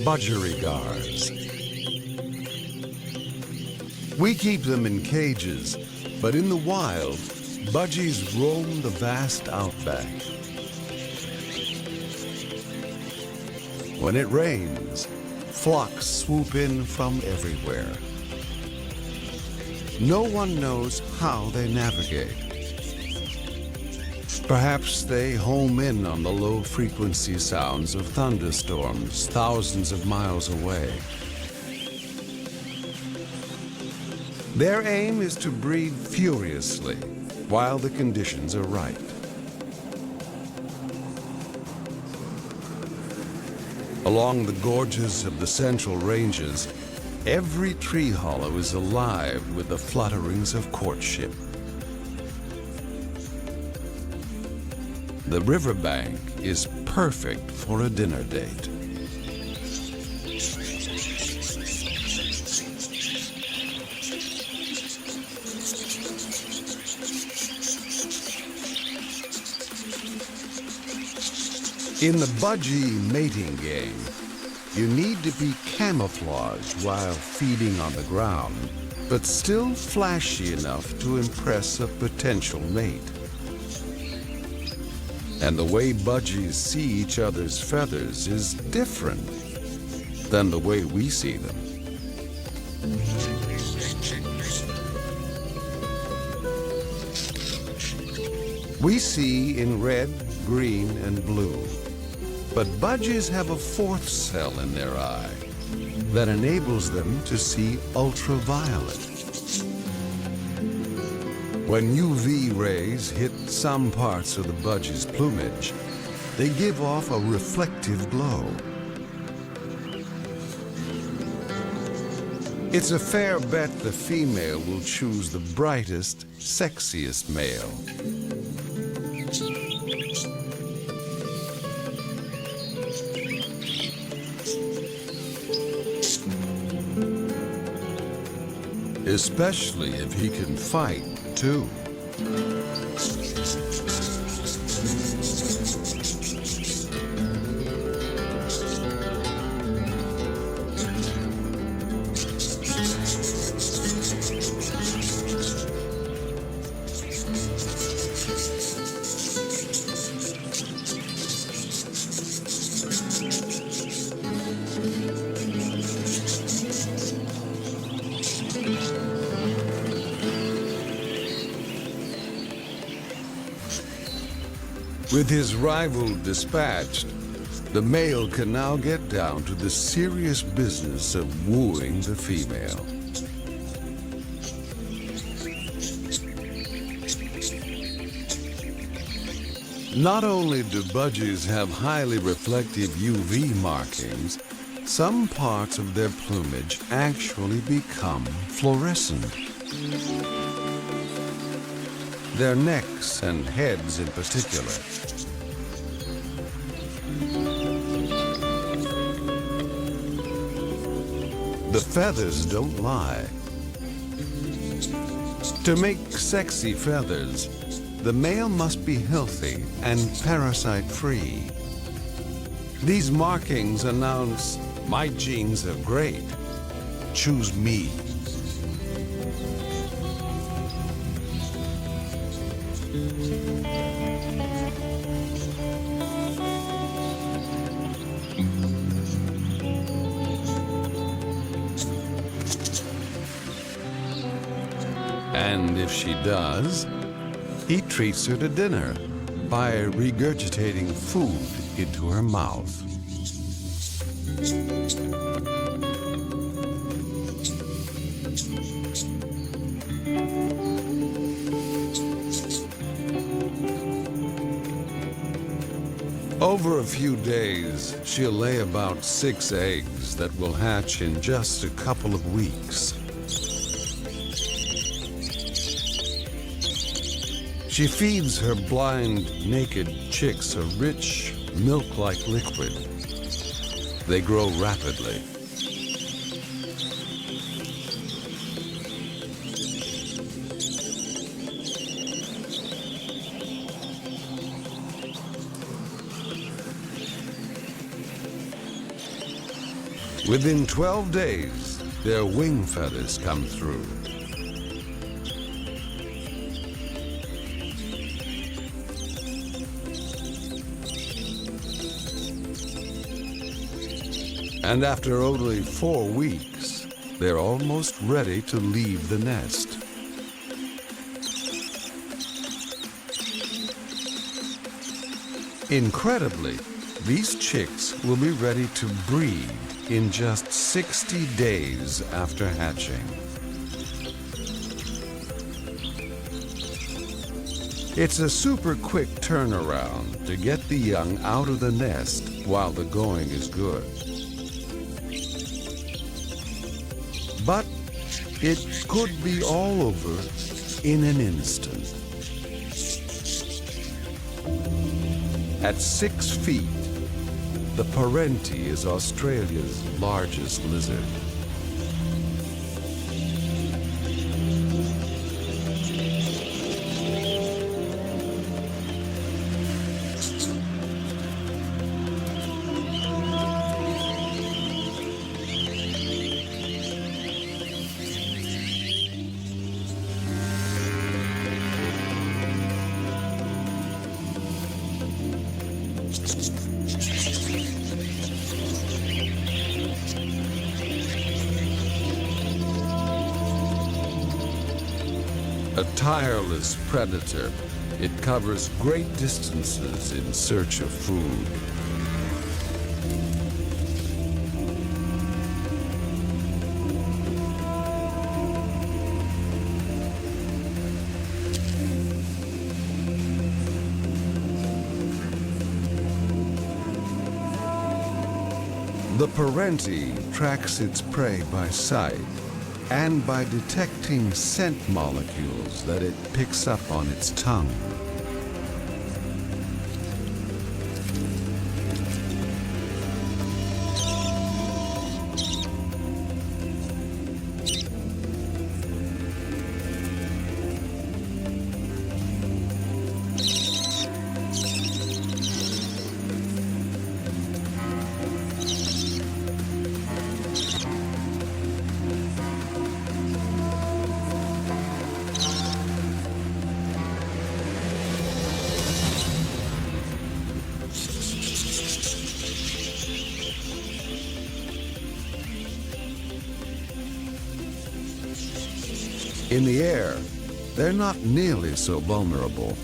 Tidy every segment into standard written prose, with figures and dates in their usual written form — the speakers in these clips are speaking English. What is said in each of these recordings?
budgerigars. We keep them in cages, but in the wild, budgies roam the vast outback. When it rains, flocks swoop in from everywhere. No one knows how they navigate. Perhaps they home in on the low-frequency sounds of thunderstorms thousands of miles away. Their aim is to breed furiously while the conditions are right. Along the gorges of the Central Ranges, every tree hollow is alive with the flutterings of courtship. The riverbank is perfect for a dinner date. In the budgie mating game, you need to be camouflaged while feeding on the ground, but still flashy enough to impress a potential mate. And the way budgies see each other's feathers is different than the way we see them. We see in red, green, and blue. But budgies have a fourth cell in their eye that enables them to see ultraviolet. When UV rays hit some parts of the budgie's plumage, they give off a reflective glow. It's a fair bet the female will choose the brightest, sexiest male. Especially if he can fight, too. With his rival dispatched, the male can now get down to the serious business of wooing the female. Not only do budgies have highly reflective UV markings, some parts of their plumage actually become fluorescent. Their necks and heads in particular. The feathers don't lie. To make sexy feathers, the male must be healthy and parasite-free. These markings announce, my genes are great. Choose me. And if she does, he treats her to dinner by regurgitating food into her mouth. Over a few days, she'll lay about 6 eggs that will hatch in just a couple of weeks. She feeds her blind, naked chicks a rich, milk-like liquid. They grow rapidly. Within 12 days, their wing feathers come through. And after only 4 weeks, they're almost ready to leave the nest. Incredibly, these chicks will be ready to breed in just 60 days after hatching. It's a super quick turnaround to get the young out of the nest while the going is good. But it could be all over in an instant. At 6 feet, the Parenti is Australia's largest lizard. A tireless predator, it covers great distances in search of food. The Parenti tracks its prey by sight and by detecting scent molecules that it picks up on its tongue. In the air, they're not nearly so vulnerable.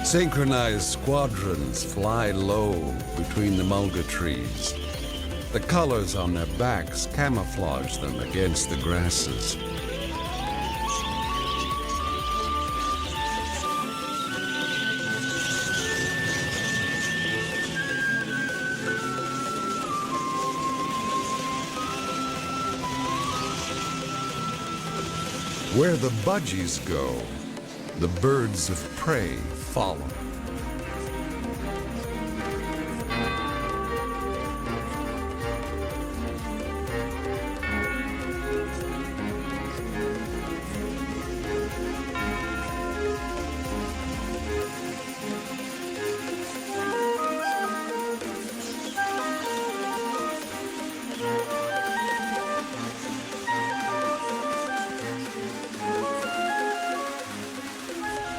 Synchronized squadrons fly low between the mulga trees. The colors on their backs camouflage them against the grasses. Where the budgies go, the birds of prey follow.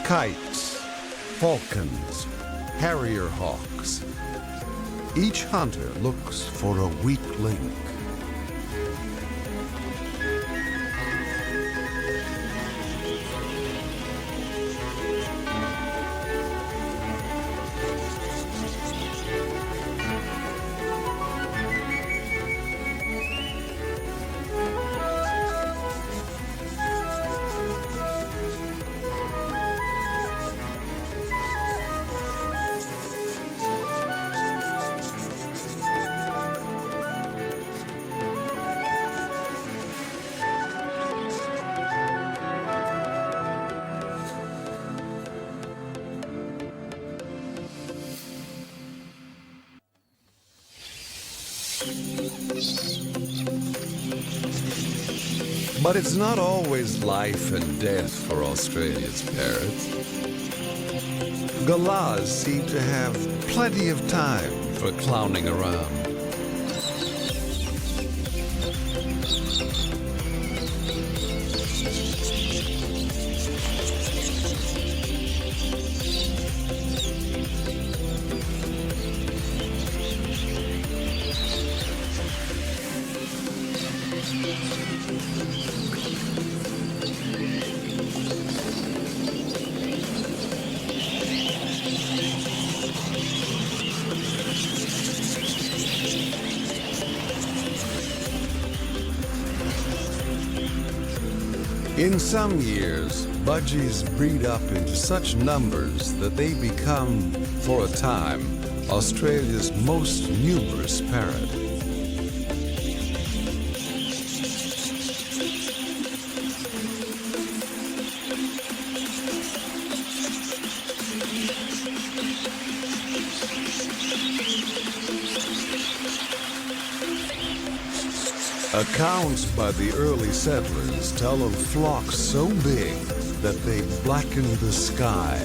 Kites, falcons, harrier hawks. Each hunter looks for a weak link. But it's not always life and death for Australia's parrots. Galahs seem to have plenty of time for clowning around. In some years, budgies breed up into such numbers that they become, for a time, Australia's most numerous parrot. Accounts by the early settlers tell of flocks so big that they blackened the sky.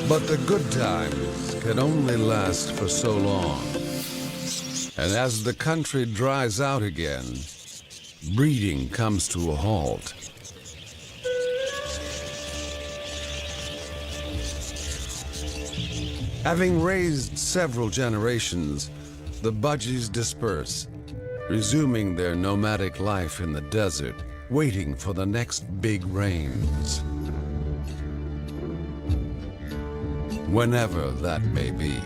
But the good times can only last for so long. And as the country dries out again, breeding comes to a halt. Having raised several generations, the budgies disperse, resuming their nomadic life in the desert, waiting for the next big rains. Whenever that may be.